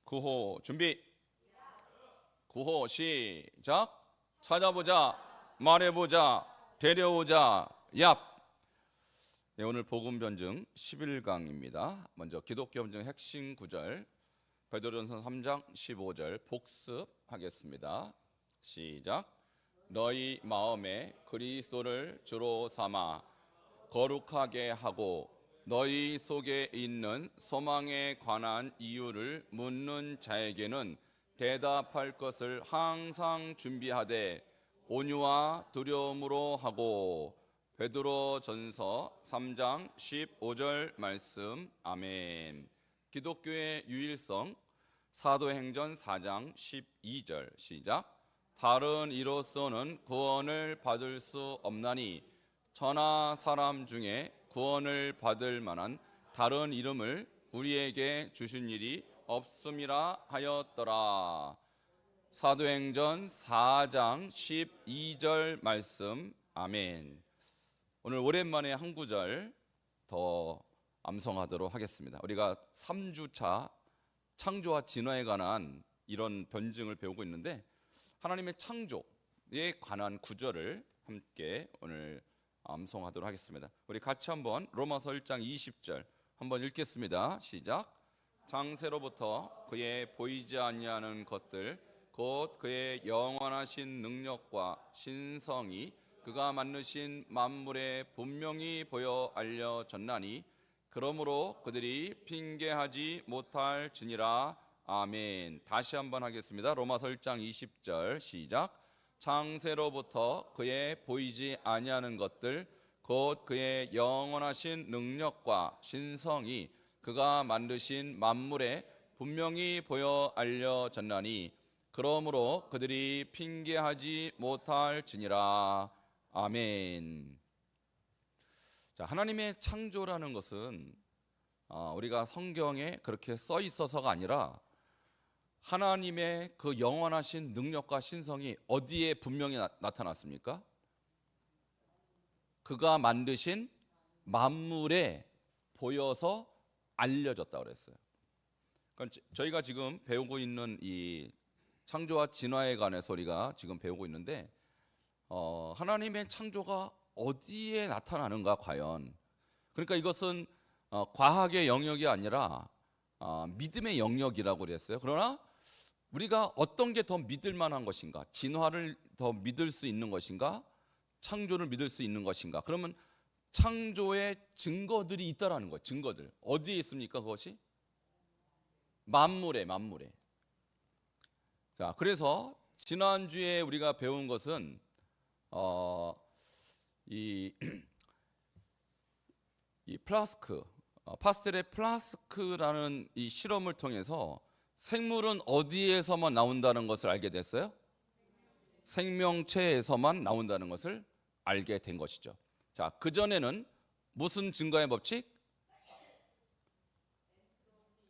구호 준비. 구호 시작. 찾아보자, 말해보자, 데려오자, 얍. 네, 오늘 복음 변증 11강입니다. 먼저 기독교 변증 핵심 구절 베드로전서 3장 15절 복습하겠습니다. 시작. 너희 마음에 그리스도를 주로 삼아 거룩하게 하고 너희 속에 있는 소망에 관한 이유를 묻는 자에게는 대답할 것을 항상 준비하되 온유와 두려움으로 하고. 베드로전서 3장 15절 말씀. 아멘. 기독교의 유일성 사도행전 4장 12절 시작. 다른 이로서는 구원을 받을 수 없나니 천하 사람 중에 구원을 받을 만한 다른 이름을 우리에게 주신 일이 없음이라 하였더라. 사도행전 4장 12절 말씀. 아멘. 오늘 오랜만에 한 구절 더 암송하도록 하겠습니다. 우리가 3주차 창조와 진화에 관한 이런 변증을 배우고 있는데 하나님의 창조에 관한 구절을 함께 오늘 암송하도록 하겠습니다. 우리 같이 한번 로마서 1장 20절 한번 읽겠습니다. 시작. 창세로부터 그의 보이지 아니하는 것들 곧 그의 영원하신 능력과 신성이 그가 만드신 만물에 분명히 보여 알려졌나니 그러므로 그들이 핑계하지 못할지니라. 아멘. 다시 한번 하겠습니다. 로마서 1장 20절 시작. 창세로부터 그의 보이지 아니하는 것들 곧 그의 영원하신 능력과 신성이 그가 만드신 만물에 분명히 보여 알려졌나니 그러므로 그들이 핑계하지 못할지니라. 아멘. 자, 하나님의 창조라는 것은 우리가 성경에 그렇게 써 있어서가 아니라 하나님의 그 영원하신 능력과 신성이 어디에 분명히 나타났습니까? 그가 만드신 만물에 보여서 알려졌다고 그랬어요. 그러니까 저희가 지금 배우고 있는 이 창조와 진화에 관해서 우리가 지금 배우고 있는데 하나님의 창조가 어디에 나타나는가 과연. 그러니까 이것은 과학의 영역이 아니라 믿음의 영역이라고 그랬어요. 그러나 우리가 어떤 게 더 믿을 만한 것인가? 진화를 더 믿을 수 있는 것인가? 창조를 믿을 수 있는 것인가? 그러면 창조의 증거들이 있다라는 거예요. 증거들. 어디에 있습니까? 그것이? 만물에. 자, 그래서 지난주에 우리가 배운 것은 이 플라스크, 파스텔의 플라스크라는 이 실험을 통해서 생물은 어디에서만 나온다는 것을 알게 됐어요? 생명체에서만 나온다는 것을 알게 된 것이죠. 자, 그전에는 무슨 증가의 법칙?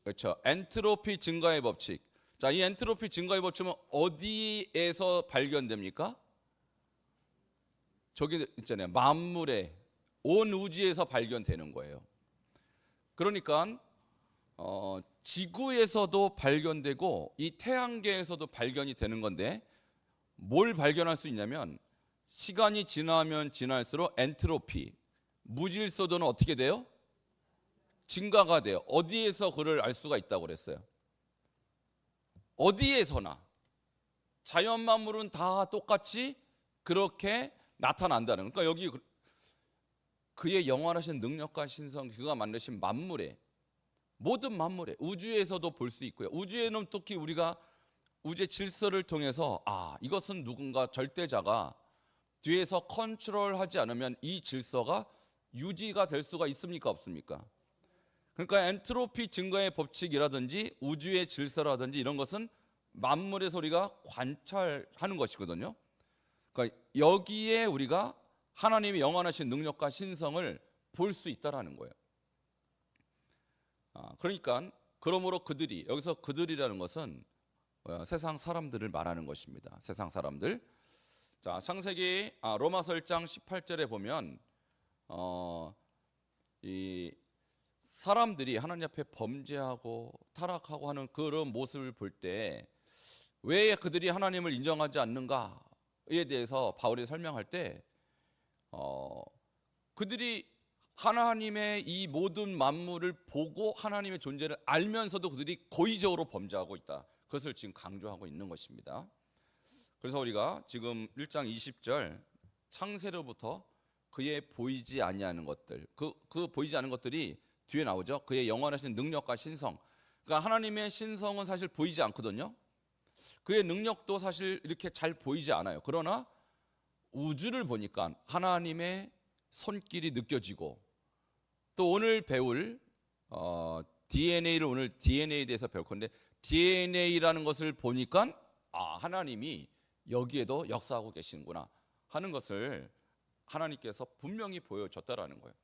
그렇죠. 엔트로피 증가의 법칙. 자, 이 엔트로피 증가의 법칙은 어디에서 발견됩니까? 저기 있잖아요. 만물에, 온 우주에서 발견되는 거예요. 그러니까 지구에서도 발견되고 이 태양계에서도 발견이 되는 건데 뭘 발견할 수 있냐면 시간이 지나면 지날수록 엔트로피, 무질서도는 어떻게 돼요? 증가가 돼요. 어디에서 그를 알 수가 있다고 그랬어요? 어디에서나. 자연 만물은 다 똑같이 그렇게 나타난다는. 그러니까 여기 그의 영원하신 능력과 신성, 그가 만드신 만물에, 모든 만물에, 우주에서도 볼 수 있고요. 우주에는 특히 우리가 우주의 질서를 통해서 이것은 누군가 절대자가 뒤에서 컨트롤하지 않으면 이 질서가 유지가 될 수가 있습니까? 없습니까? 그러니까 엔트로피 증가의 법칙이라든지 우주의 질서라든지 이런 것은 만물에서 우리가 관찰하는 것이거든요. 그러니까 여기에 우리가 하나님의 영원하신 능력과 신성을 볼 수 있다라는 거예요. 그러니까 그러므로 그들이, 여기서 그들이라는 것은 세상 사람들을 말하는 것입니다. 세상 사람들. 자, 창세기 로마서 1장 18절에 보면 이 사람들이 하나님 앞에 범죄하고 타락하고 하는 그런 모습을 볼 때 왜 그들이 하나님을 인정하지 않는가에 대해서 바울이 설명할 때 그들이 하나님의 이 모든 만물을 보고 하나님의 존재를 알면서도 그들이 고의적으로 범죄하고 있다. 그것을 지금 강조하고 있는 것입니다. 그래서 우리가 지금 1장 20절 창세로부터 그의 보이지 아니하는 것들, 그 보이지 않는 것들이 뒤에 나오죠. 그의 영원하신 능력과 신성. 그러니까 하나님의 신성은 사실 보이지 않거든요. 그의 능력도 사실 이렇게 잘 보이지 않아요. 그러나 우주를 보니까 하나님의 손길이 느껴지고, 또 오늘 배울 DNA를 오늘 DNA에 대해서 배울 건데, DNA라는 것을 보니까 하나님이 여기에도 역사하고 계시는구나 하는 것을 하나님께서 분명히 보여줬다라는 거예요.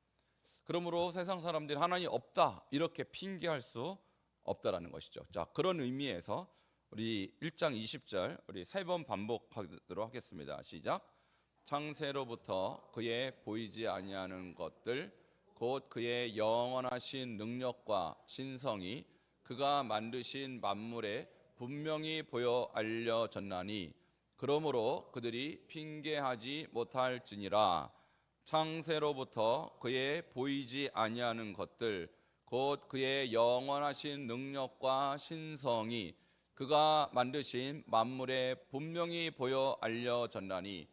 그러므로 세상 사람들이 하나님 없다 이렇게 핑계할 수 없다라는 것이죠. 자, 그런 의미에서 우리 1장 20절 우리 3번 반복하도록 하겠습니다. 시작. 창세로부터 그의 보이지 아니하는 것들 곧 그의 영원하신 능력과 신성이 그가 만드신 만물에 분명히 보여 알려졌나니 그러므로 그들이 핑계하지 못할지니라. 창세로부터 그의 보이지 아니하는 것들 곧 그의 영원하신 능력과 신성이 그가 만드신 만물에 분명히 보여 알려졌나니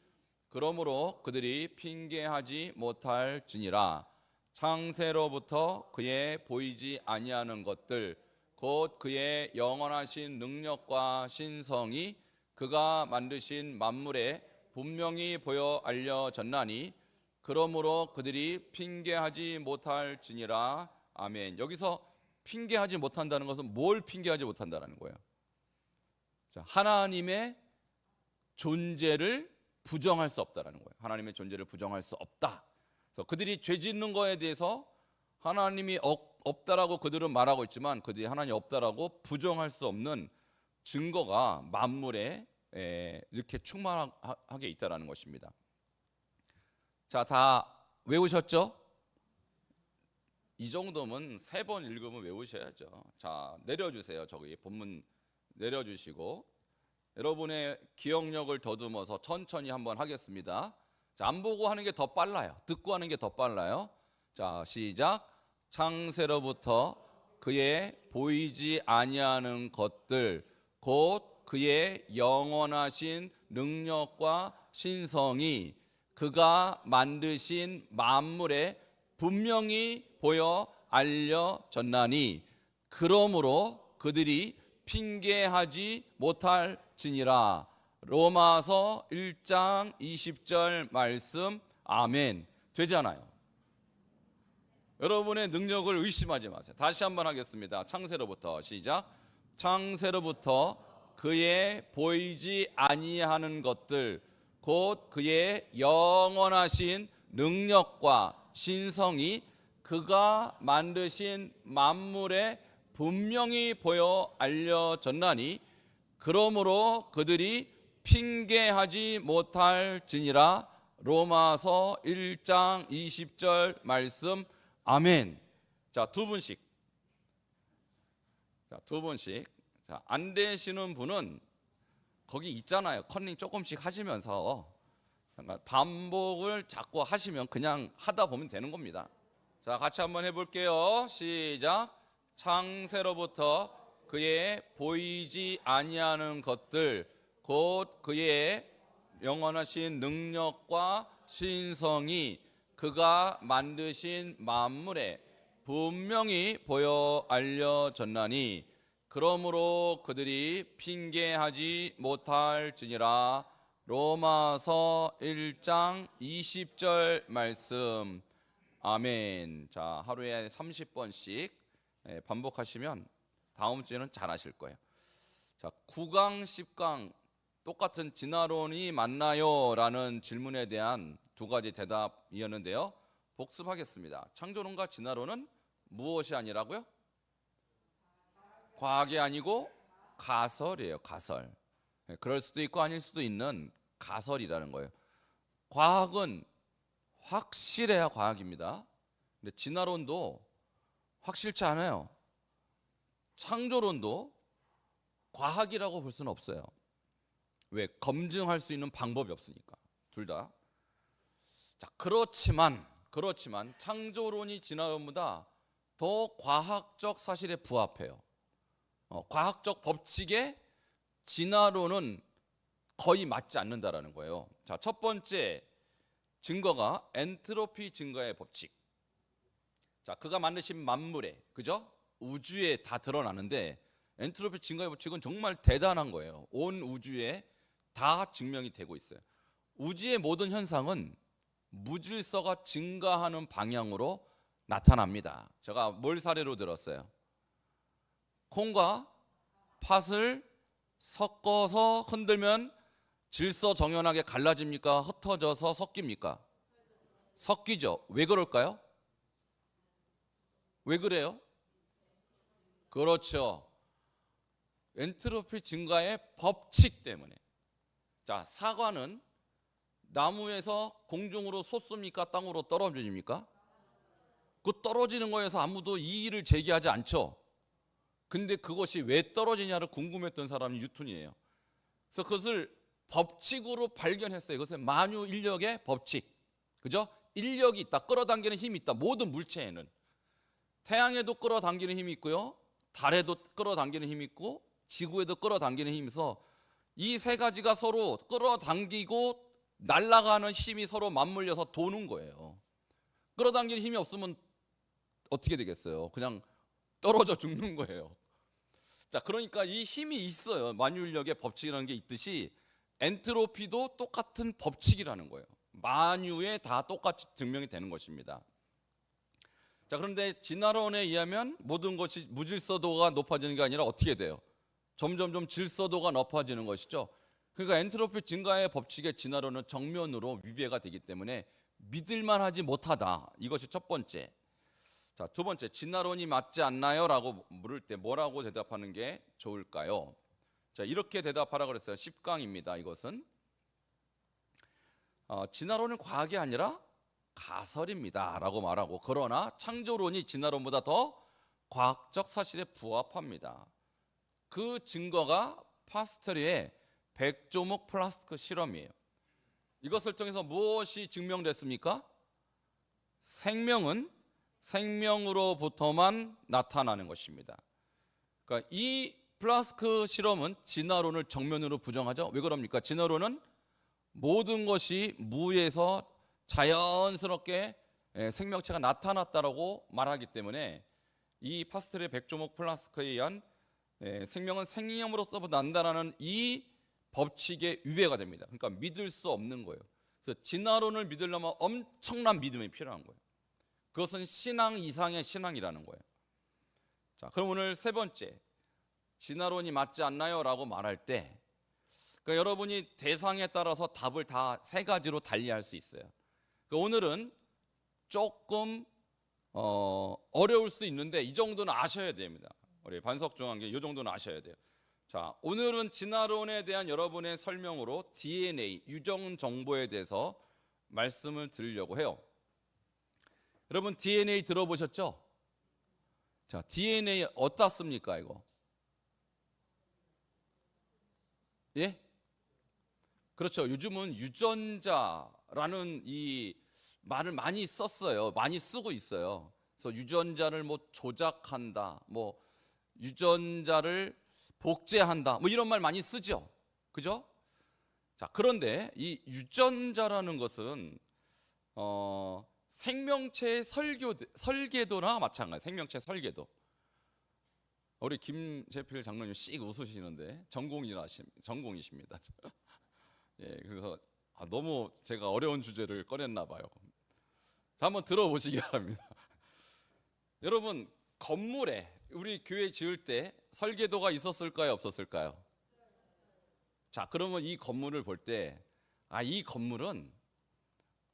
그러므로 그들이 핑계하지 못할지니라. 창세로부터 그의 보이지 아니하는 것들 곧 그의 영원하신 능력과 신성이 그가 만드신 만물에 분명히 보여 알려졌나니 그러므로 그들이 핑계하지 못할지니라. 아멘. 여기서 핑계하지 못한다는 것은 뭘 핑계하지 못한다는 거예요? 자, 하나님의 존재를 부정할 수 없다라는 거예요. 하나님의 존재를 부정할 수 없다. 그래서 그들이 죄 짓는 거에 대해서 하나님이 없다라고 그들은 말하고 있지만 그들이 하나님 없다라고 부정할 수 없는 증거가 만물에 이렇게 충만하게 있다라는 것입니다. 자, 다 외우셨죠? 이 정도면 3번 읽으면 외우셔야죠. 자, 내려주세요. 저기 본문 내려주시고 여러분의 기억력을 더듬어서 천천히 한번 하겠습니다. 자, 안 보고 하는 게 더 빨라요. 듣고 하는 게 더 빨라요. 자, 시작. 창세로부터 그의 보이지 아니하는 것들 곧 그의 영원하신 능력과 신성이 그가 만드신 만물에 분명히 보여 알려졌나니 그러므로 그들이 핑계하지 못할지니라. 로마서 1장 20절 말씀. 아멘. 되잖아요. 여러분의 능력을 의심하지 마세요. 다시 한번 하겠습니다. 창세로부터 시작. 창세로부터 그의 보이지 아니하는 것들 곧 그의 영원하신 능력과 신성이 그가 만드신 만물에 분명히 보여 알려졌나니 그러므로 그들이 핑계하지 못할지니라. 로마서 1장 20절 말씀. 아멘. 자, 두 분씩. 자, 안 되시는 분은 거기 있잖아요. 컨닝 조금씩 하시면서 반복을 자꾸 하시면 그냥 하다 보면 되는 겁니다. 자, 같이 한번 해볼게요. 시작. 창세로부터 그의 보이지 아니하는 것들 곧 그의 영원하신 능력과 신성이 그가 만드신 만물에 분명히 보여 알려졌나니 그러므로 그들이 핑계하지 못할지니라. 로마서 1장 20절 말씀. 아멘. 자, 하루에 30번씩 반복하시면 다음 주에는 잘하실 거예요. 자, 9강 10강 똑같은 진화론이 맞나요? 라는 질문에 대한 두 가지 대답이었는데요. 복습하겠습니다. 창조론과 진화론은 무엇이 아니라고요? 과학이 아니고 가설이에요. 가설. 그럴 수도 있고 아닐 수도 있는 가설이라는 거예요. 과학은 확실해야 과학입니다. 근데 진화론도 확실치 않아요. 창조론도 과학이라고 볼 수는 없어요. 왜? 검증할 수 있는 방법이 없으니까. 둘 다. 자, 그렇지만 창조론이 진화론보다 더 과학적 사실에 부합해요. 과학적 법칙에 진화론은 거의 맞지 않는다라는 거예요. 자, 첫 번째 증거가 엔트로피 증가의 법칙. 자, 그가 만드신 만물에, 그죠? 우주에 다 드러나는데 엔트로피 증가의 법칙은 정말 대단한 거예요. 온 우주에 다 증명이 되고 있어요. 우주의 모든 현상은 무질서가 증가하는 방향으로 나타납니다. 제가 뭘 사례로 들었어요? 콩과 팥을 섞어서 흔들면 질서 정연하게 갈라집니까? 흩어져서 섞입니까? 섞이죠. 왜 그럴까요? 왜 그래요? 그렇죠. 엔트로피 증가의 법칙 때문에. 자, 사과는 나무에서 공중으로 솟습니까? 땅으로 떨어집니까? 그 떨어지는 거에서 아무도 이의를 제기하지 않죠. 근데 그것이 왜 떨어지냐를 궁금했던 사람이 뉴턴이에요. 그래서 그것을 법칙으로 발견했어요. 이것은 만유인력의 법칙. 그죠? 인력이 있다. 끌어당기는 힘이 있다. 모든 물체에는. 태양에도 끌어당기는 힘이 있고요. 달에도 끌어당기는 힘이 있고 지구에도 끌어당기는 힘이 있어 이 세 가지가 서로 끌어당기고 날아가는 힘이 서로 맞물려서 도는 거예요. 끌어당기는 힘이 없으면 어떻게 되겠어요? 그냥 떨어져 죽는 거예요. 자, 그러니까 이 힘이 있어요. 만유인력의 법칙이라는 게 있듯이 엔트로피도 똑같은 법칙이라는 거예요. 만유에 다 똑같이 증명이 되는 것입니다. 자, 그런데 진화론에 의하면 모든 것이 무질서도가 높아지는 게 아니라 어떻게 돼요? 점점 질서도가 높아지는 것이죠. 그러니까 엔트로피 증가의 법칙의 진화론은 정면으로 위배가 되기 때문에 믿을만하지 못하다. 이것이 첫 번째. 자, 두 번째, 진화론이 맞지 않나요? 라고 물을 때 뭐라고 대답하는 게 좋을까요? 자, 이렇게 대답하라 그랬어요. 10강입니다. 이것은 진화론은 과학이 아니라 가설입니다 라고 말하고, 그러나 창조론이 진화론보다 더 과학적 사실에 부합합니다. 그 증거가 파스텔의 백조목 플라스크 실험이에요. 이것을 통해서 무엇이 증명됐습니까? 생명은 생명으로부터만 나타나는 것입니다. 그러니까 이 플라스크 실험은 진화론을 정면으로 부정하죠. 왜 그럽니까? 진화론은 모든 것이 무에서 자연스럽게 생명체가 나타났다라고 말하기 때문에 이 파스텔의 백조목 플라스크에 의한 생명은 생명으로부터 난다라는 이 법칙에 위배가 됩니다. 그러니까 믿을 수 없는 거예요. 그래서 진화론을 믿으려면 엄청난 믿음이 필요한 거예요. 그것은 신앙 이상의 신앙이라는 거예요. 자, 그럼 오늘 세 번째, 진화론이 맞지 않나요? 라고 말할 때, 그러니까 여러분이 대상에 따라서 답을 다 세 가지로 달리할 수 있어요. 그러니까 오늘은 조금 어려울 수 있는데 이 정도는 아셔야 됩니다. 우리 반석중앙교 이 정도는 아셔야 돼요. 자, 오늘은 진화론에 대한 여러분의 설명으로 DNA, 유전 정보에 대해서 말씀을 드리려고 해요. 여러분 DNA 들어보셨죠? 자, DNA 어떻습니까 이거? 예? 그렇죠. 요즘은 유전자라는 이 말을 많이 썼어요. 많이 쓰고 있어요. 그래서 유전자를 뭐 조작한다, 뭐 유전자를 복제한다, 뭐 이런 말 많이 쓰죠. 그죠? 자, 그런데 이 유전자라는 것은 생명체의 설계도나 마찬가지. 생명체 설계도. 우리 김재필 장로님 씩 웃으시는데 전공이십니다. 예, 그래서 너무 제가 어려운 주제를 꺼냈나 봐요. 자, 한번 들어보시기 바랍니다. 여러분, 건물에 우리 교회 지을 때 설계도가 있었을까요, 없었을까요? 자, 그러면 이 건물을 볼 때 이 건물은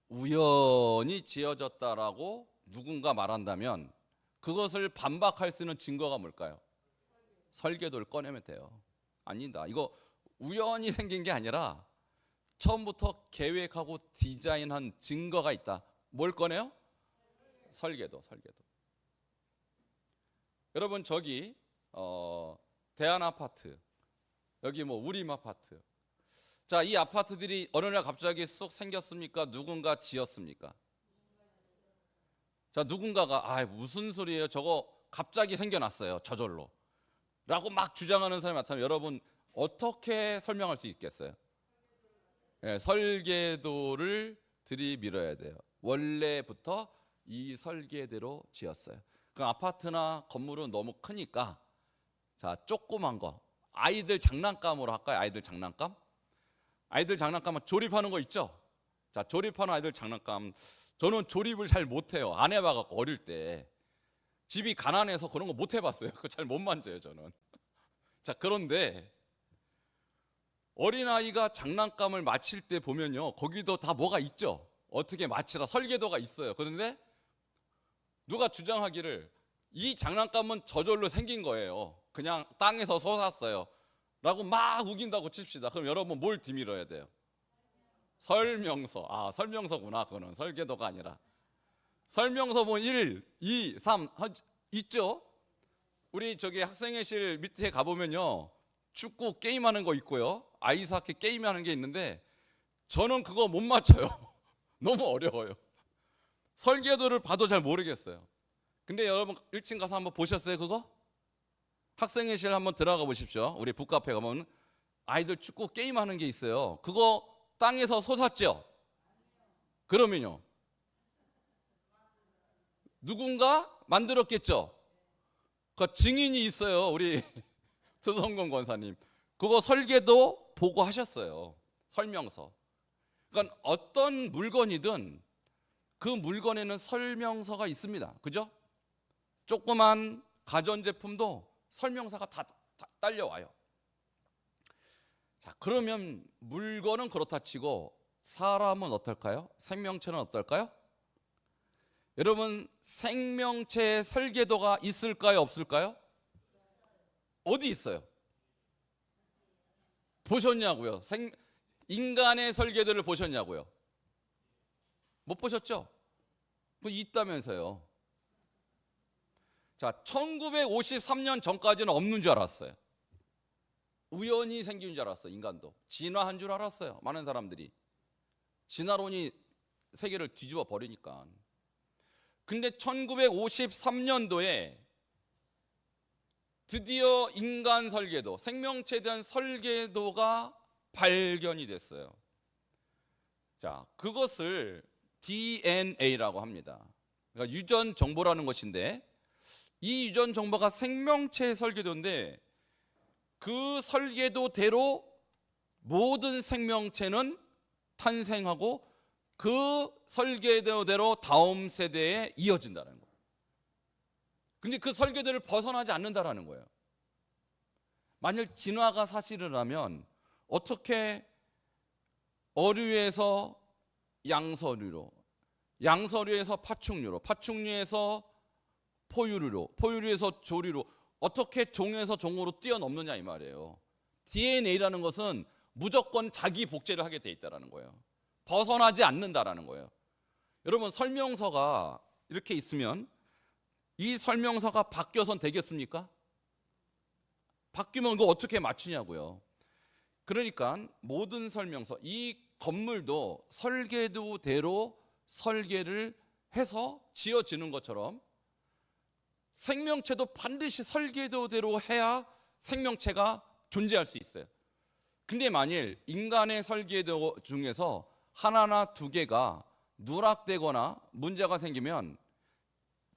우연히 지어졌다라고 누군가 말한다면 그것을 반박할 수 있는 증거가 뭘까요? 설계도를 꺼내면 돼요. 아니다. 이거 우연히 생긴 게 아니라 처음부터 계획하고 디자인한 증거가 있다. 뭘 꺼내요? 설계도. 여러분 저기 대한아파트, 여기 뭐 우림아파트. 자, 이 아파트들이 어느 날 갑자기 쑥 생겼습니까? 누군가 지었습니까? 자, 누군가가 무슨 소리예요? 저거 갑자기 생겨났어요. 저절로. 라고 막 주장하는 사람이 나타나면 여러분 어떻게 설명할 수 있겠어요? 네, 설계도를 들이밀어야 돼요. 원래부터 이 설계대로 지었어요. 그 아파트나 건물은 너무 크니까 자, 조그만 거 아이들 장난감으로 할까요? 아이들 장난감? 아이들 장난감 조립하는 거 있죠? 자, 조립하는 아이들 장난감. 저는 조립을 잘 못해요. 안 해봐갖고 어릴 때 집이 가난해서 그런 거 못 해봤어요. 그거 잘 못 만져요 저는. 자, 그런데 어린아이가 장난감을 맞힐 때 보면요, 거기도 다 뭐가 있죠. 어떻게 맞히라 설계도가 있어요. 그런데 누가 주장하기를 이 장난감은 저절로 생긴 거예요. 그냥 땅에서 솟았어요 라고 막 우긴다고 칩시다. 그럼 여러분 뭘 뒤밀어야 돼요? 설명서. 설명서구나. 그거는 설계도가 아니라 설명서 보면 1, 2, 3 있죠. 우리 저기 학생회실 밑에 가보면요, 축구 게임하는 거 있고요, 아이스하키 게임하는 게 있는데 저는 그거 못 맞춰요. 너무 어려워요. 설계도를 봐도 잘 모르겠어요. 근데 여러분 1층 가서 한번 보셨어요 그거? 학생회실 한번 들어가 보십시오. 우리 북카페 가면 아이들 축구 게임하는 게 있어요. 그거 땅에서 솟았죠? 그러면요, 누군가 만들었겠죠? 그 증인이 있어요. 우리 조성건 권사님. 그거 설계도 보고 하셨어요. 설명서. 그러니까 어떤 물건이든 그 물건에는 설명서가 있습니다. 그죠? 조그만 가전제품도 설명서가 다 딸려와요. 자, 그러면 물건은 그렇다 치고 사람은 어떨까요? 생명체는 어떨까요? 여러분, 생명체의 설계도가 있을까요? 없을까요? 어디 있어요? 보셨냐고요? 인간의 설계도를 보셨냐고요? 못 보셨죠? 그 있다면서요. 자, 1953년 전까지는 없는 줄 알았어요. 우연히 생긴 줄 알았어요. 인간도 진화한 줄 알았어요. 많은 사람들이. 진화론이 세계를 뒤집어 버리니까. 근데 1953년도에 드디어 인간 설계도, 생명체에 대한 설계도가 발견이 됐어요. 자, 그것을 DNA라고 합니다. 그러니까 유전 정보라는 것인데, 이 유전 정보가 생명체의 설계도인데 그 설계도대로 모든 생명체는 탄생하고 그 설계도대로 다음 세대에 이어진다는 거예요. 근데 그 설계도를 벗어나지 않는다라는 거예요. 만약 진화가 사실이라면 어떻게 어류에서 양서류로, 양서류에서 파충류로, 파충류에서 포유류로, 포유류에서 조류로, 어떻게 종에서 종으로 뛰어넘느냐 이 말이에요. DNA라는 것은 무조건 자기 복제를 하게 돼 있다는 거예요. 벗어나지 않는다라는 거예요. 여러분, 설명서가 이렇게 있으면 이 설명서가 바뀌어선 되겠습니까? 바뀌면 그거 어떻게 맞추냐고요. 그러니까 모든 설명서, 이 건물도 설계도대로 설계를 해서 지어지는 것처럼 생명체도 반드시 설계도대로 해야 생명체가 존재할 수 있어요. 근데 만일 인간의 설계도 중에서 하나나 두 개가 누락되거나 문제가 생기면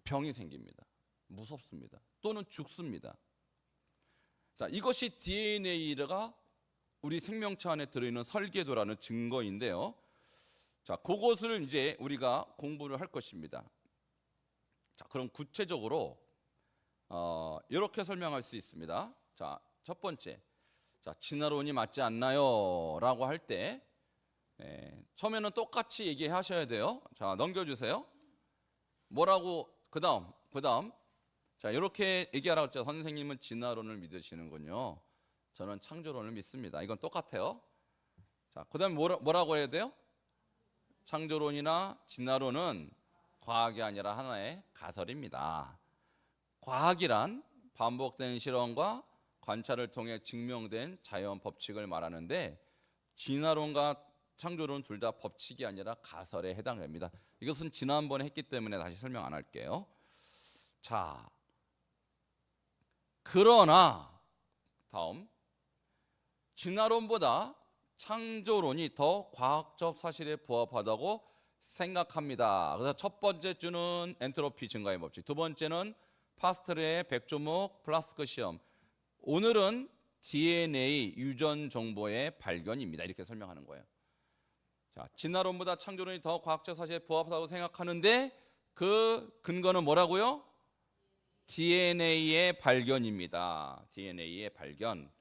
병이 생깁니다. 무섭습니다. 또는 죽습니다. 자, 이것이 DNA가 우리 생명체 안에 들어있는 설계도라는 증거인데요. 자, 그것을 이제 우리가 공부를 할 것입니다. 자, 그럼 구체적으로 이렇게 설명할 수 있습니다. 자, 첫 번째, 자, 진화론이 맞지 않나요? 라고 할 때 처음에는 똑같이 얘기하셔야 돼요. 자, 넘겨주세요. 뭐라고? 그 다음 자, 이렇게 얘기하라고 했죠. 선생님은 진화론을 믿으시는군요. 저는 창조론을 믿습니다. 이건 똑같아요. 자, 그 다음에 뭐라고 해야 돼요? 창조론이나 진화론은 과학이 아니라 하나의 가설입니다. 과학이란 반복된 실험과 관찰을 통해 증명된 자연 법칙을 말하는데 진화론과 창조론 둘 다 법칙이 아니라 가설에 해당됩니다. 이것은 지난번에 했기 때문에 다시 설명 안 할게요. 자, 그러나 다음 진화론보다 창조론이 더 과학적 사실에 부합하다고 생각합니다. 그래서 첫 번째 주는 엔트로피 증가의 법칙, 두 번째는 파스텔의 백조목 플라스크 시험, 오늘은 DNA 유전 정보의 발견입니다. 이렇게 설명하는 거예요. 자, 진화론보다 창조론이 더 과학적 사실에 부합하다고 생각하는데 그 근거는 뭐라고요? DNA의 발견입니다. DNA의 발견.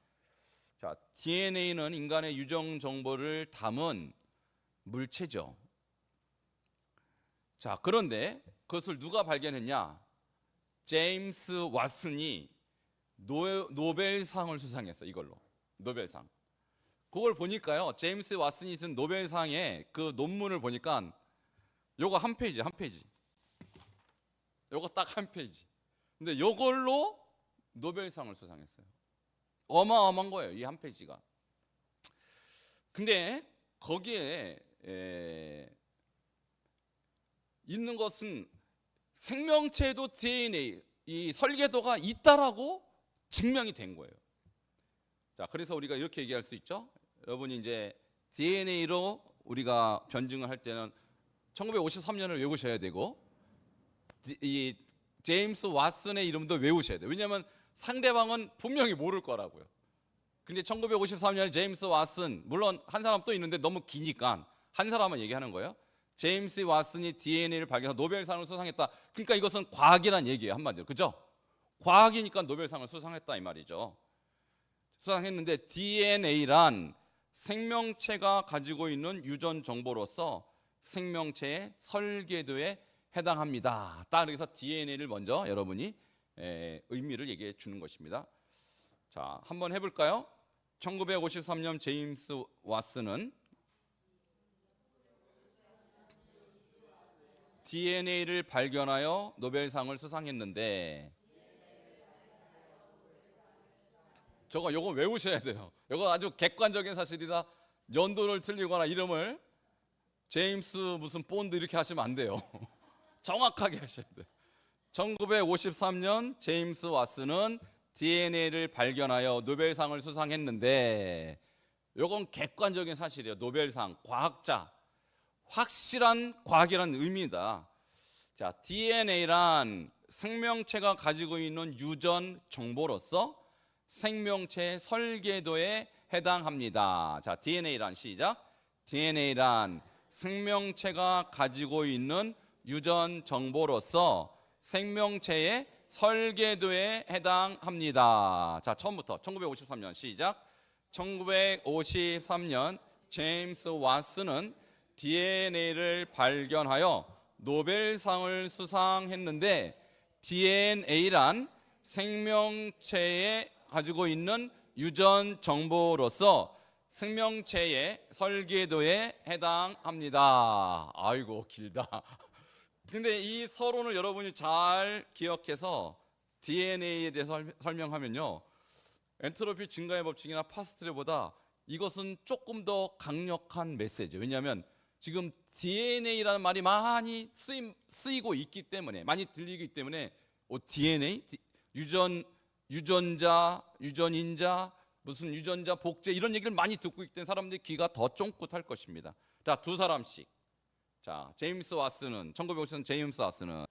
자, DNA는 인간의 유전 정보를 담은 물체죠. 자, 그런데 그것을 누가 발견했냐? 제임스 왓슨이 노벨상을 수상했어. 이걸로 노벨상. 그걸 보니까요, 제임스 왓슨이 쓴 노벨상의 그 논문을 보니까 요거 한 페이지, 요거 딱 한 페이지. 근데 요걸로 노벨상을 수상했어요. 어마어마한 거예요, 이 한 페이지가. 근데 거기에 있는 것은 생명체에도 DNA, 이 설계도가 있다라고 증명이 된 거예요. 자, 그래서 우리가 이렇게 얘기할 수 있죠. 여러분이 이제 DNA로 우리가 변증을 할 때는 1953년을 외우셔야 되고 이 제임스 왓슨의 이름도 외우셔야 돼요. 왜냐하면 상대방은 분명히 모를 거라고요. 근데 1953년에 제임스 왓슨, 물론 한 사람 또 있는데 너무 기니까 한 사람만 얘기하는 거예요. 제임스 왓슨이 DNA를 발견해서 노벨상을 수상했다. 그러니까 이것은 과학이란 얘기예요, 한마디로. 그죠? 과학이니까 노벨상을 수상했다 이 말이죠. 수상했는데 DNA란 생명체가 가지고 있는 유전 정보로서 생명체의 설계도에 해당합니다. 딱 그래서 DNA를 먼저 여러분이 의미를 얘기해 주는 것입니다. 자, 한번 해볼까요? 1953년 제임스 왓슨은 DNA를 발견하여 노벨상을 수상했는데, 요거 외우셔야 돼요. 요거 아주 객관적인 사실이라 연도를 틀리거나 이름을 제임스 무슨 본드 이렇게 하시면 안 돼요. 정확하게 하셔야 돼요. 1953년 제임스 왓슨은 DNA를 발견하여 노벨상을 수상했는데, 요건 객관적인 사실이에요. 노벨상, 과학자, 확실한 과학이라는 의미다. 자, DNA란 생명체가 가지고 있는 유전 정보로서 생명체의 설계도에 해당합니다. 자, DNA란 시작. DNA란 생명체가 가지고 있는 유전 정보로서 생명체의 설계도에 해당합니다. 자, 처음부터 1953년 시작. 1953년 제임스 왓슨은 DNA를 발견하여 노벨상을 수상했는데, DNA란 생명체에 가지고 있는 유전 정보로서 생명체의 설계도에 해당합니다. 아이고 길다. 근데 이 서론을 여러분이 잘 기억해서 DNA에 대해서 설명하면요, 엔트로피 증가의 법칙이나 파스텔보다 이것은 조금 더 강력한 메시지예요. 왜냐하면 지금 DNA라는 말이 많이 쓰이고 있기 때문에, 많이 들리기 때문에 DNA, 유전자, 유전인자, 무슨 유전자 복제 이런 얘기를 많이 듣고 있기 때문에 사람들이 귀가 더 쫑긋할 것입니다. 자, 두 사람씩. 자, 제임스 왓슨은 1950년 제임스 왓슨은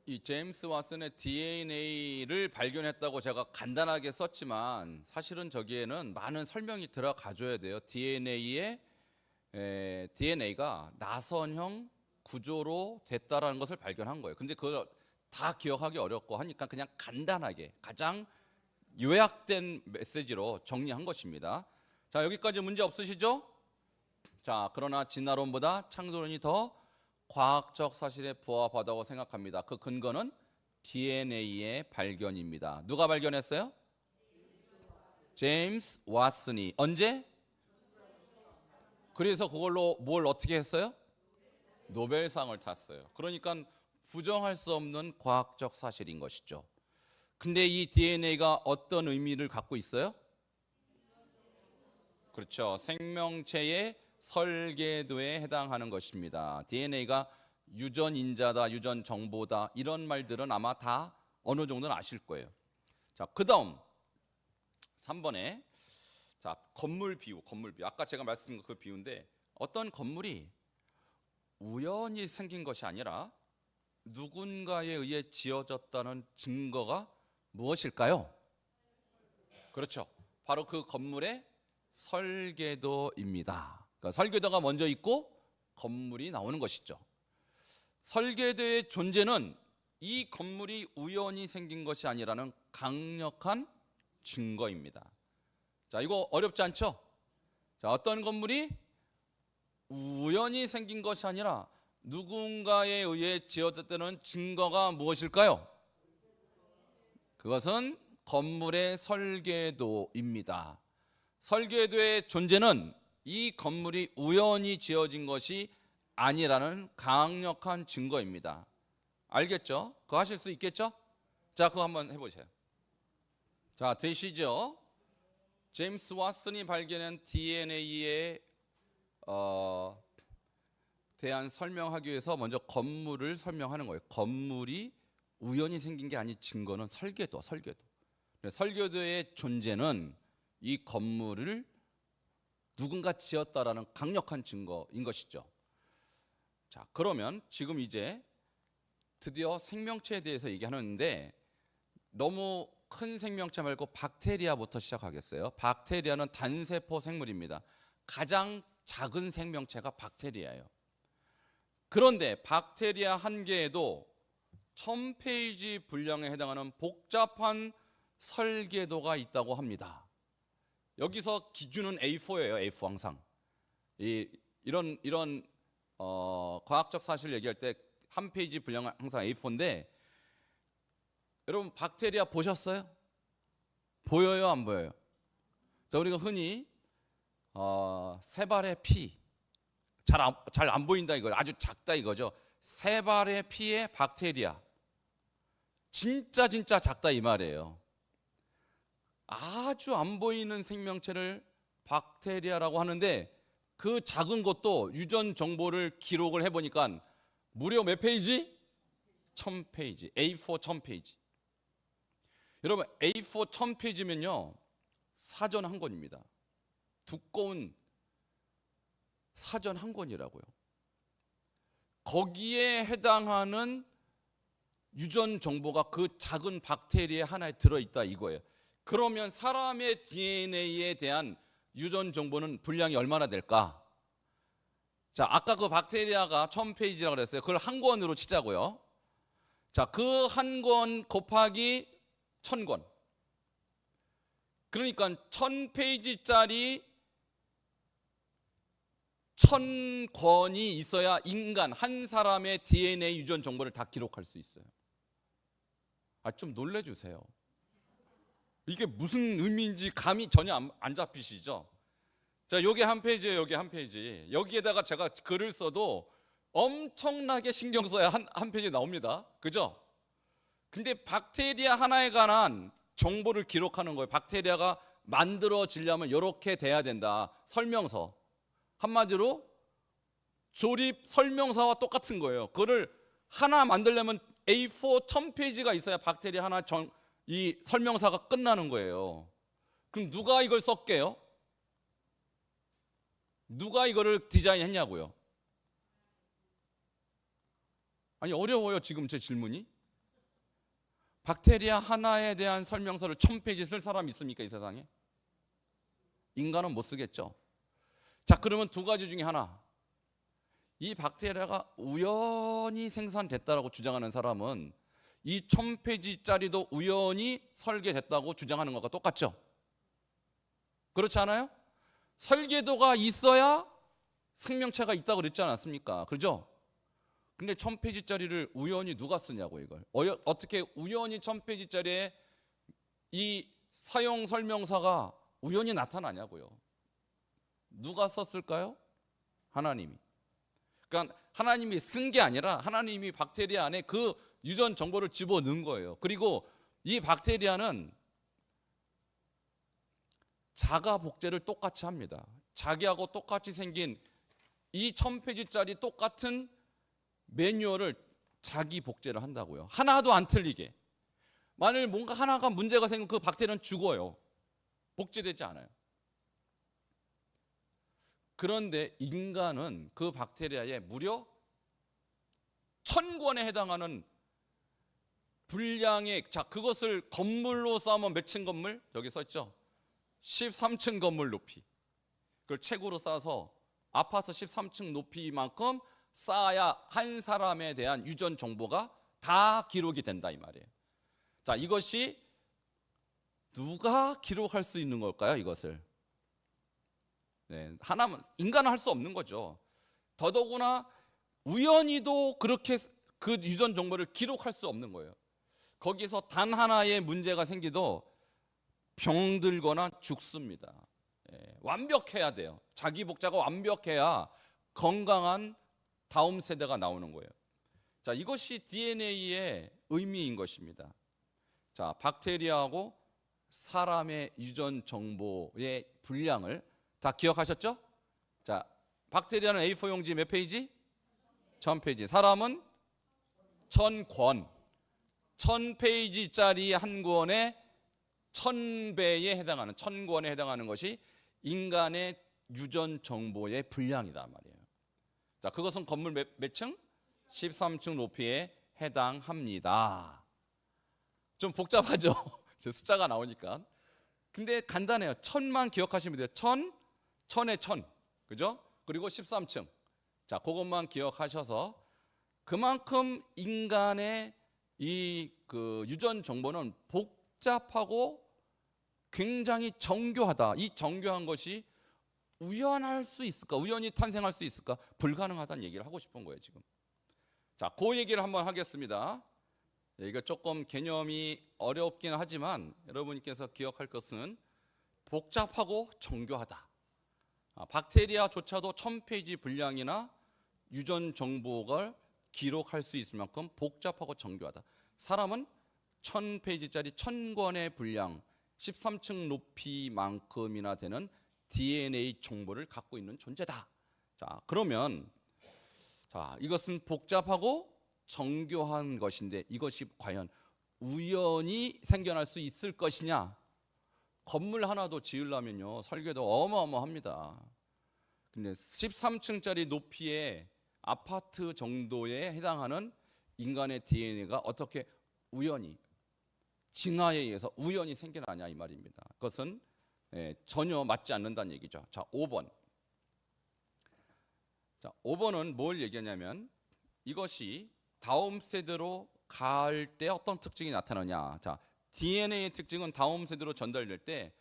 이 제임스 왓슨의 DNA를 발견했다고 제가 간단하게 썼지만 사실은 저기에는 많은 설명이 들어가줘야 돼요. DNA가 나선형 구조로 됐다라는 것을 발견한 거예요. 근데 그걸 다 기억하기 어렵고 하니까 그냥 간단하게 가장 요약된 메시지로 정리한 것입니다. 자, 여기까지 문제 없으시죠? 자, 그러나 진화론보다 창조론이 더 과학적 사실에 부합하다고 생각합니다. 그 근거는 DNA의 발견입니다. 누가 발견했어요? 제임스 왓슨이. 언제? 그래서 그걸로 뭘 어떻게 했어요? 노벨상을 탔어요. 그러니까 부정할 수 없는 과학적 사실인 것이죠. 근데 이 DNA가 어떤 의미를 갖고 있어요? 그렇죠. 생명체의 설계도에 해당하는 것입니다. DNA가 유전인자다, 유전정보다 이런 말들은 아마 다 어느 정도는 아실 거예요. 자, 그다음 3번에 자, 건물 비유. 아까 제가 말씀드린 그 비유인데 어떤 건물이 우연히 생긴 것이 아니라 누군가에 의해 지어졌다는 증거가 무엇일까요? 그렇죠. 바로 그 건물의 설계도입니다. 그러니까 설계도가 먼저 있고 건물이 나오는 것이죠. 설계도의 존재는 이 건물이 우연히 생긴 것이 아니라는 강력한 증거입니다. 자, 이거 어렵지 않죠? 자, 어떤 건물이 우연히 생긴 것이 아니라 누군가에 의해 지어졌다는 증거가 무엇일까요? 그것은 건물의 설계도입니다. 설계도의 존재는 이 건물이 우연히 지어진 것이 아니라는 강력한 증거입니다. 알겠죠? 그거 하실 수 있겠죠? 자, 그거 한번 해보세요. 자, 되시죠? 제임스 왓슨이 발견한 DNA에 대한 설명하기 위해서 먼저 건물을 설명하는 거예요. 건물이 우연히 생긴 게 아닌 증거는 설계도. 설계도의 존재는 이 건물을 누군가 지었다라는 강력한 증거인 것이죠. 자, 그러면 지금 이제 드디어 생명체에 대해서 얘기하는데 너무 큰 생명체 말고 박테리아부터 시작하겠어요. 박테리아는 단세포 생물입니다. 가장 작은 생명체가 박테리아예요. 그런데 박테리아 한 개에도 1000페이지 분량에 해당하는 복잡한 설계도가 있다고 합니다. 여기서 기준은 A4예요. A4 항상. 이런 과학적 사실을 얘기할 때 한 페이지 분량은 항상 A4인데 여러분 박테리아 보셨어요? 보여요, 안 보여요? 자, 우리가 흔히 세 발의 피, 잘 안 보인다 이거, 아주 작다 이거죠. 세 발의 피의 박테리아, 진짜 작다 이 말이에요. 아주 안 보이는 생명체를 박테리아라고 하는데 그 작은 것도 유전 정보를 기록을 해보니까 무려 몇 페이지? 1000페이지. A4 1000페이지. 여러분 A4 1000페이지면요 사전 한 권입니다. 두꺼운 사전 한 권이라고요. 거기에 해당하는 유전 정보가 그 작은 박테리아 하나에 들어있다 이거예요. 그러면 사람의 DNA에 대한 유전 정보는 분량이 얼마나 될까? 자, 아까 그 박테리아가 1000페이지라고 그랬어요. 그걸 한 권으로 치자고요. 자, 그 한 권 곱하기 1000권. 그러니까 1000페이지짜리 1000권이 있어야 인간 한 사람의 DNA 유전 정보를 다 기록할 수 있어요. 좀 놀래주세요. 이게 무슨 의미인지 감이 전혀 안 잡히시죠? 자, 여기 한 페이지예요. 여기 한 페이지. 여기에다가 제가 글을 써도 엄청나게 신경 써야 한 페이지 나옵니다. 그죠? 근데 박테리아 하나에 관한 정보를 기록하는 거예요. 박테리아가 만들어지려면 이렇게 돼야 된다. 설명서. 한마디로 조립 설명서와 똑같은 거예요. 그거를 하나 만들려면 A4 1000페이지가 있어야 박테리아 하나 이 설명서가 끝나는 거예요. 그럼 누가 이걸 썼게요? 누가 이거를 디자인했냐고요? 아니 어려워요 지금 제 질문이. 박테리아 하나에 대한 설명서를 1000페이지 쓸 사람이 있습니까 이 세상에? 인간은 못 쓰겠죠. 자, 그러면 두 가지 중에 하나. 이 박테리아가 우연히 생산됐다라고 주장하는 사람은 이 1000페이지짜리도 우연히 설계됐다고 주장하는 것과 똑같죠. 그렇지 않아요? 설계도가 있어야 생명체가 있다고 그랬지 않았습니까? 그죠? 근데 1000페이지짜리를 우연히 누가 쓰냐고 이걸. 어떻게 우연히 1000페이지짜리에 이 사용 설명서가 우연히 나타나냐고요. 누가 썼을까요? 하나님이. 그러니까 하나님이 쓴 게 아니라 하나님이 박테리아 안에 그 유전 정보를 집어넣은 거예요. 그리고 이 박테리아는 자가 복제를 똑같이 합니다. 자기하고 똑같이 생긴 이 1000페이지짜리 똑같은 매뉴얼을 자기 복제를 한다고요. 하나도 안 틀리게. 만일 뭔가 하나가 문제가 생기면 그 박테리아는 죽어요. 복제되지 않아요. 그런데 인간은 그 박테리아에 무려 1000권에 해당하는 분량의, 자, 그것을 건물로 쌓으면 몇 층 건물? 여기 써있죠? 13층 건물 높이. 그걸 책으로 쌓아서 아파트 13층 높이만큼 쌓아야 한 사람에 대한 유전 정보가 다 기록이 된다 이 말이에요. 자, 이것이 누가 기록할 수 있는 걸까요? 이것을 하나만, 인간은 할 수 없는 거죠. 더더구나 우연히도 그렇게 그 유전 정보를 기록할 수 없는 거예요. 거기서 단 하나의 문제가 생기도 병들거나 죽습니다. 완벽해야 돼요. 자기 복제가 완벽해야 건강한 다음 세대가 나오는 거예요. 자, 이것이 DNA의 의미인 것입니다. 자, 박테리아하고 사람의 유전 정보의 분량을 다 기억하셨죠? 자, 박테리아는 A4 용지 몇 페이지? 1000페이지. 사람은 1000권. 1000페이지짜리 한 권에 1000배에 해당하는, 1000권에 해당하는 것이 인간의 유전 정보의 분량이다 말이에요. 자, 그것은 건물 몇 층? 13층 높이에 해당합니다. 좀 복잡하죠? 숫자가 나오니까. 근데 간단해요. 1000만 기억하시면 돼요. 1000, 1000에 1000. 그죠? 그리고 13층. 자, 그것만 기억하셔서 그만큼 인간의 이 그 유전 정보는 복잡하고 굉장히 정교하다. 이 정교한 것이 우연할 수 있을까? 우연히 탄생할 수 있을까? 불가능하다는 얘기를 하고 싶은 거예요, 지금. 자, 그 얘기를 한번 하겠습니다. 이거 조금 개념이 어렵긴 하지만 여러분께서 기억할 것은 복잡하고 정교하다. 박테리아조차도 1000페이지 분량이나 유전 정보를 기록할 수 있을 만큼 복잡하고 정교하다. 사람은 1000페이지짜리 1000권의 분량, 13층 높이만큼이나 되는 DNA 정보를 갖고 있는 존재다. 자, 그러면 자, 이것은 복잡하고 정교한 것인데 이것이 과연 우연히 생겨날 수 있을 것이냐? 건물 하나도 지으려면요, 설계도 어마어마합니다. 근데 13층짜리 높이의 아파트 정도에 해당하는 인간의 DNA가 어떻게 우연히, 진화에 의해서 우연히 생겨나냐 이 말입니다. 그것은 전혀 맞지 않는다는 얘기죠. 자, 5번. 자, 5번은 뭘 얘기하냐면 이것이 다음 세대로 갈 때 어떤 특징이 나타나냐. 자, DNA의 특징은 다음 세대로 전달될 때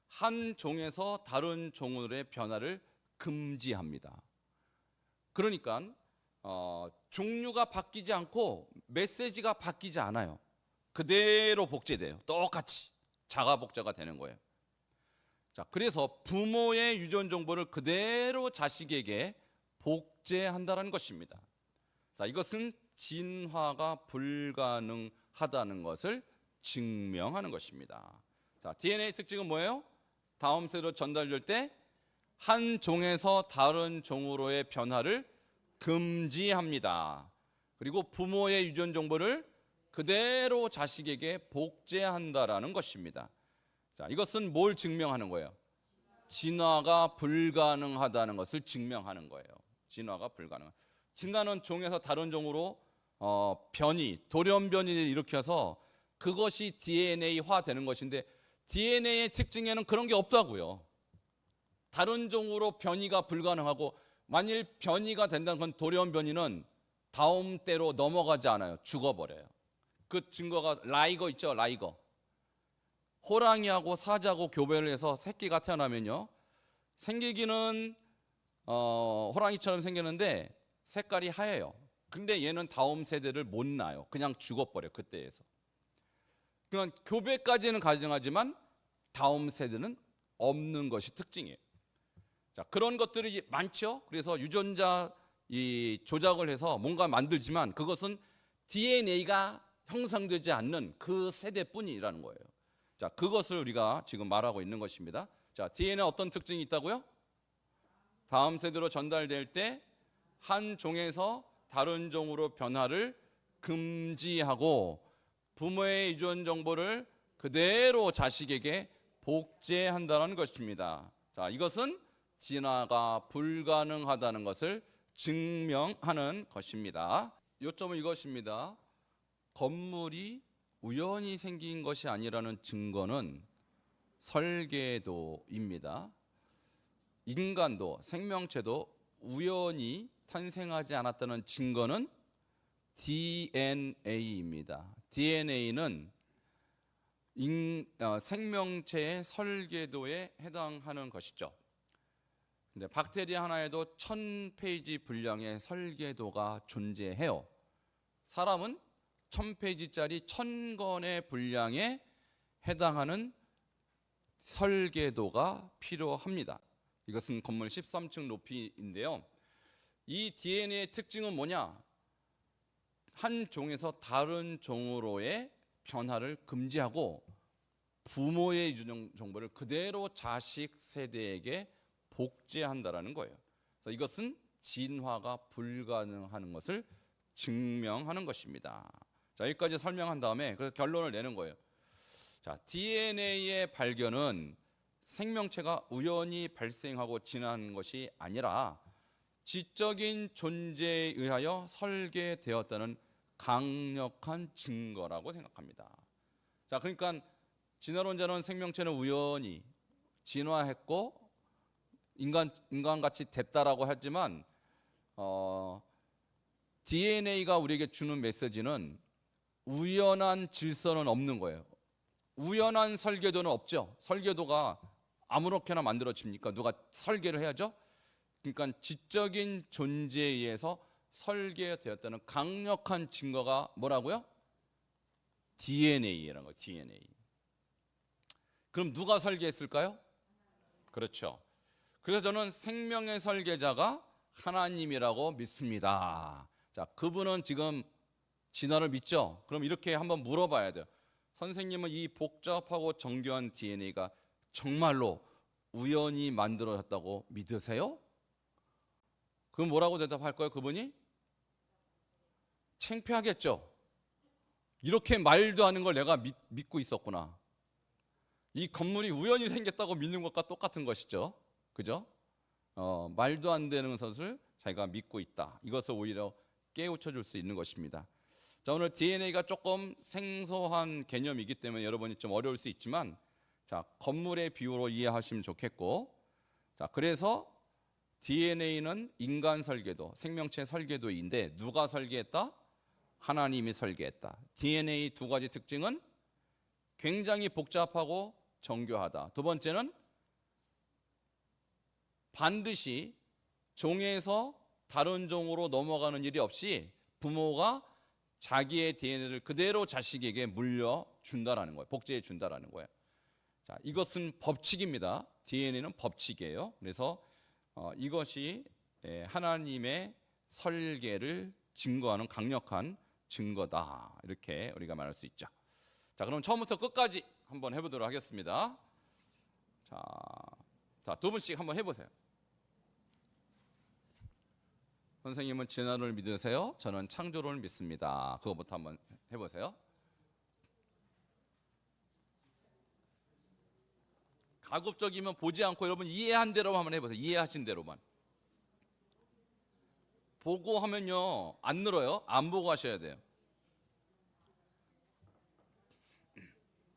한 종에서 다른 종으로의 변화를 금지합니다. 그러니까 종류가 바뀌지 않고 메시지가 바뀌지 않아요. 그대로 복제돼요. 똑같이 자가 복제가 되는 거예요. 자, 그래서 부모의 유전 정보를 그대로 자식에게 복제한다는 것입니다. 자, 이것은 진화가 불가능하다는 것을 증명하는 것입니다. 자, DNA 특징은 뭐예요? 다음 세대로 전달될 때 한 종에서 다른 종으로의 변화를 금지합니다. 그리고 부모의 유전 정보를 그대로 자식에게 복제한다라는 것입니다. 자, 이것은 뭘 증명하는 거예요? 진화가 불가능하다는 것을 증명하는 거예요. 진화가 불가능. 진화는 종에서 다른 종으로 변이, 돌연변이를 일으켜서 그것이 DNA화 되는 것인데 DNA의 특징에는 그런 게 없다고요. 다른 종으로 변이가 불가능하고 만일 변이가 된다는 건 돌연변이는 다음 때로 넘어가지 않아요. 죽어버려요. 그 증거가 라이거 있죠, 라이거. 호랑이하고 사자하고 교배를 해서 새끼가 태어나면요, 생기기는 호랑이처럼 생겼는데 색깔이 하얘요. 근데 얘는 다음 세대를 못 낳아요. 그냥 죽어버려요, 그때에서. 그냥 교배까지는 가능하지만 다음 세대는 없는 것이 특징이에요. 자, 그런 것들이 많죠. 그래서 유전자 조작을 해서 뭔가 만들지만 그것은 DNA가 형성되지 않는 그 세대뿐이라는 거예요. 자, 그것을 우리가 지금 말하고 있는 것입니다. 자, DNA에 어떤 특징이 있다고요? 다음 세대로 전달될 때 한 종에서 다른 종으로 변화를 금지하고 부모의 유전 정보를 그대로 자식에게 복제한다는 것입니다. 자, 이것은 진화가 불가능하다는 것을 증명하는 것입니다. 요점은 이것입니다. 건물이 우연히 생긴 것이 아니라는 증거는 설계도입니다. 인간도 생명체도 우연히 탄생하지 않았다는 증거는 DNA입니다. DNA는 생명체의 설계도에 해당하는 것이죠. 근데 박테리아 하나에도 1000페이지 분량의 설계도가 존재해요. 사람은 1000페이지짜리 1000권의 분량에 해당하는 설계도가 필요합니다. 이것은 건물 13층 높이인데요. 이 DNA의 특징은 뭐냐? 한 종에서 다른 종으로의 변화를 금지하고 부모의 유전 정보를 그대로 자식 세대에게 복제한다라는 거예요. 그래서 이것은 진화가 불가능한 것을 증명하는 것입니다. 자, 여기까지 설명한 다음에 그래서 결론을 내는 거예요. 자, DNA의 발견은 생명체가 우연히 발생하고 진화한 것이 아니라 지적인 존재에 의하여 설계되었다는 강력한 증거라고 생각합니다. 자, 그러니까 진화론자는 생명체는 우연히 진화했고 인간같이 됐다라고 하지만 DNA가 우리에게 주는 메시지는 우연한 질서는 없는 거예요. 우연한 설계도는 없죠. 설계도가 아무렇게나 만들어집니까? 누가 설계를 해야죠. 그러니까 지적인 존재에 의해서 설계되었다는 강력한 증거가 뭐라고요? DNA라는 거예요. DNA. 그럼 누가 설계했을까요? 그렇죠. 그래서 저는 생명의 설계자가 하나님이라고 믿습니다. 자, 그분은 지금 진화를 믿죠? 그럼 이렇게 한번 물어봐야 돼요. 선생님은 이 복잡하고 정교한 DNA가 정말로 우연히 만들어졌다고 믿으세요? 그럼 뭐라고 대답할 거예요, 그분이? 창피하겠죠. 이렇게 말도 하는 걸 내가 믿고 있었구나. 이 건물이 우연히 생겼다고 믿는 것과 똑같은 것이죠. 그죠? 말도 안 되는 것을 자기가 믿고 있다. 이것을 오히려 깨우쳐 줄 수 있는 것입니다. 자, 오늘 DNA가 조금 생소한 개념이기 때문에 여러분이 좀 어려울 수 있지만, 자, 건물의 비유로 이해하시면 좋겠고, 자, 그래서 DNA는 인간 설계도, 생명체 설계도인데 누가 설계했다? 하나님이 설계했다. DNA 두 가지 특징은 굉장히 복잡하고 정교하다. 두 번째는 반드시 종에서 다른 종으로 넘어가는 일이 없이 부모가 자기의 DNA를 그대로 자식에게 물려준다라는 거예요. 복제해 준다라는 거예요. 자, 이것은 법칙입니다. DNA는 법칙이에요. 그래서 이것이 하나님의 설계를 증거하는 강력한 증거다. 이렇게 우리가 말할 수 있죠. 자, 그럼 처음부터 끝까지 한번 해보도록 하겠습니다. 자, 두 분씩 한번 해보세요. 선생님은 진화를 믿으세요? 저는 창조론을 믿습니다. 그거부터 한번 해보세요. 가급적이면 보지 않고 여러분 이해한 대로 한번 해보세요. 이해하신 대로만. 보고 하면요 안 늘어요. 안 보고 하셔야 돼요.